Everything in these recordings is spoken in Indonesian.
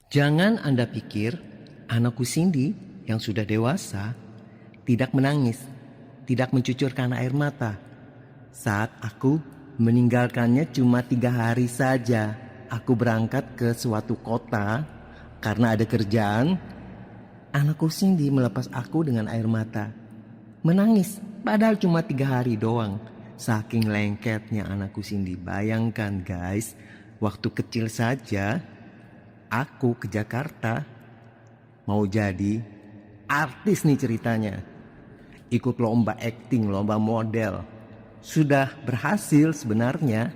Jangan Anda pikir anakku Cindy yang sudah dewasa tidak menangis, tidak mencucurkan air mata. Saat aku meninggalkannya cuma 3 hari saja, aku berangkat ke suatu kota karena ada kerjaan. Anakku Cindy melepas aku dengan air mata. Menangis, padahal cuma 3 hari doang. Saking lengketnya anakku Cindy. Bayangkan guys, waktu kecil saja aku ke Jakarta mau jadi artis nih ceritanya. Ikut lomba acting, lomba model. Sudah berhasil sebenarnya,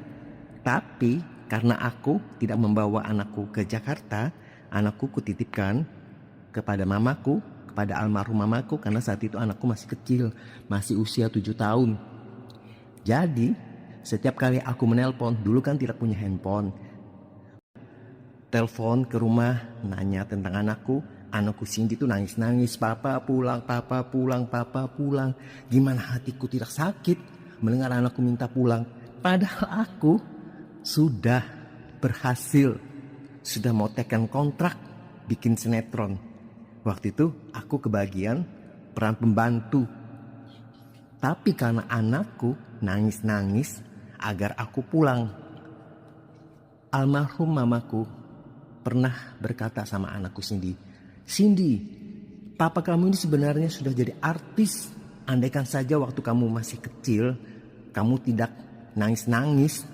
tapi karena aku tidak membawa anakku ke Jakarta, anakku kutitipkan kepada mamaku, kepada almarhum mamaku, karena saat itu anakku masih kecil, masih usia 7 tahun. Jadi setiap kali aku menelpon, dulu kan tidak punya handphone, telepon ke rumah nanya tentang anakku Cindy tuh nangis-nangis, papa pulang, papa pulang, papa pulang. Gimana hatiku tidak sakit mendengar anakku minta pulang, padahal aku sudah berhasil, sudah mau tekan kontrak bikin sinetron. Waktu itu aku kebagian peran pembantu, tapi karena anakku nangis-nangis agar aku pulang, almarhum mamaku pernah berkata sama anakku Cindy, "Cindy, papa kamu ini sebenarnya sudah jadi artis. Andaikan saja waktu kamu masih kecil, kamu tidak nangis-nangis,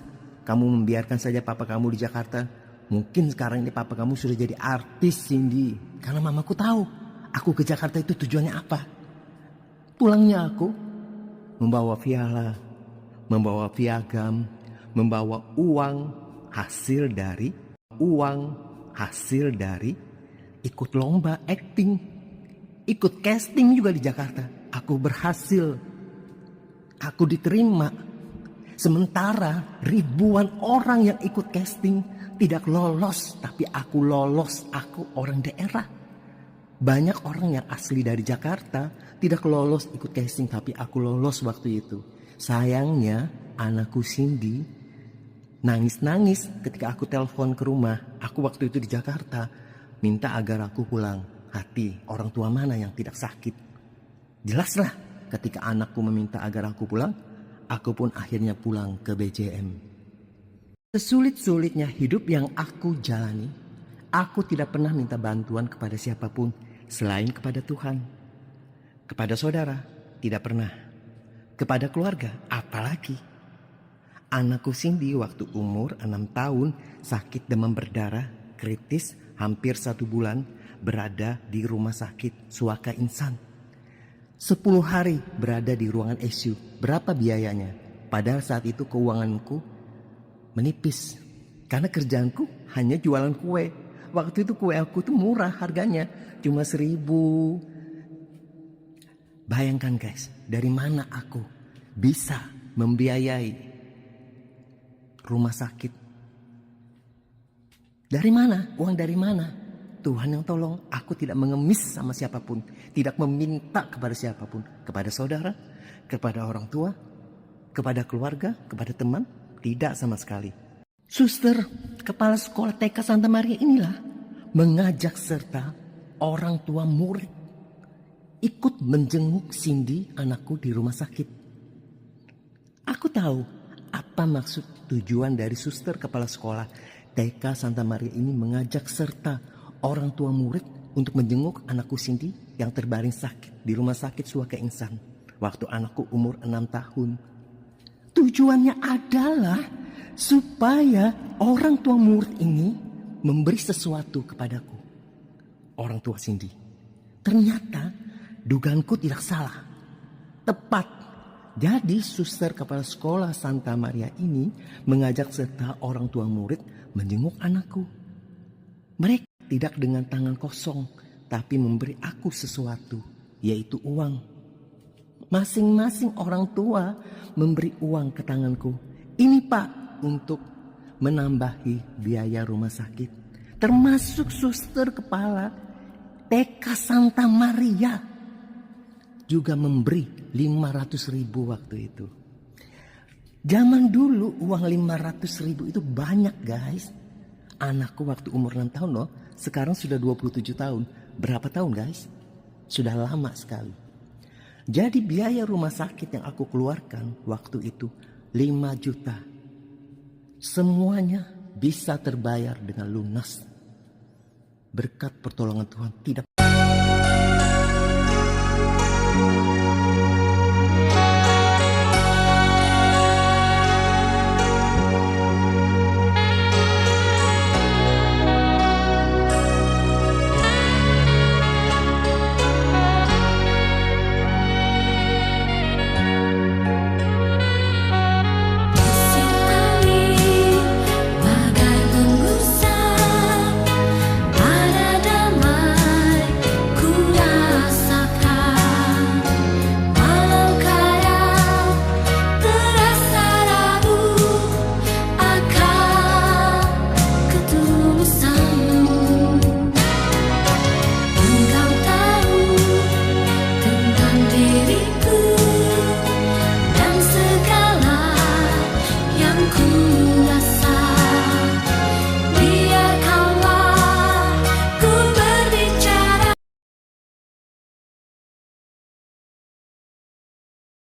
kamu membiarkan saja papa kamu di Jakarta, mungkin sekarang ini papa kamu sudah jadi artis, Cindy." Karena mamaku tahu aku ke Jakarta itu tujuannya apa. Pulangnya aku membawa piala, membawa piagam, membawa uang hasil dari ikut lomba acting, ikut casting juga di Jakarta. Aku berhasil, aku diterima. Sementara ribuan orang yang ikut casting tidak lolos, tapi aku lolos. Aku orang daerah. Banyak orang yang asli dari Jakarta tidak lolos ikut casting, tapi aku lolos waktu itu. Sayangnya anakku Cindy nangis-nangis ketika aku telepon ke rumah. Aku waktu itu di Jakarta, minta agar aku pulang. Hati orang tua mana yang tidak sakit? Jelaslah ketika anakku meminta agar aku pulang, aku pun akhirnya pulang ke BJM. Sesulit-sulitnya hidup yang aku jalani, aku tidak pernah minta bantuan kepada siapapun selain kepada Tuhan. Kepada saudara, tidak pernah. Kepada keluarga, apalagi. Anakku Cindy waktu umur 6 tahun sakit demam berdarah kritis hampir 1 bulan berada di rumah sakit Suaka Insan. 10 hari berada di ruangan ICU. Berapa biayanya? Padahal saat itu keuanganku menipis. Karena kerjaanku hanya jualan kue. Waktu itu kue aku tuh murah harganya. Cuma 1.000. Bayangkan guys, dari mana aku bisa membiayai rumah sakit? Dari mana? Uang dari mana? Tuhan yang tolong. Aku tidak mengemis sama siapapun, tidak meminta kepada siapapun, kepada saudara, kepada orang tua, kepada keluarga, kepada teman, tidak sama sekali. Suster kepala sekolah TK Santa Maria inilah mengajak serta orang tua murid ikut menjenguk Cindy anakku di rumah sakit. Aku tahu apa maksud tujuan dari suster kepala sekolah TK Santa Maria ini mengajak serta orang tua murid untuk menjenguk anakku Cindy yang terbaring sakit di rumah sakit Suaka Insan waktu anakku umur 6 tahun. Tujuannya adalah supaya orang tua murid ini memberi sesuatu kepadaku, orang tua Cindy. Ternyata dugaanku tidak salah, tepat. Jadi suster kepala sekolah Santa Maria ini mengajak serta orang tua murid menjenguk anakku. Mereka tidak dengan tangan kosong, tapi memberi aku sesuatu, yaitu uang. Masing-masing orang tua memberi uang ke tanganku. Ini Pak, untuk menambahi biaya rumah sakit. Termasuk suster kepala TK Santa Maria juga memberi 500.000 waktu itu. Zaman dulu uang 500.000 itu banyak guys. Anakku waktu umur 6 tahun loh, sekarang sudah 27 tahun. Berapa tahun guys? Sudah lama sekali. Jadi biaya rumah sakit yang aku keluarkan waktu itu 5 juta. Semuanya bisa terbayar dengan lunas. Berkat pertolongan Tuhan tidak.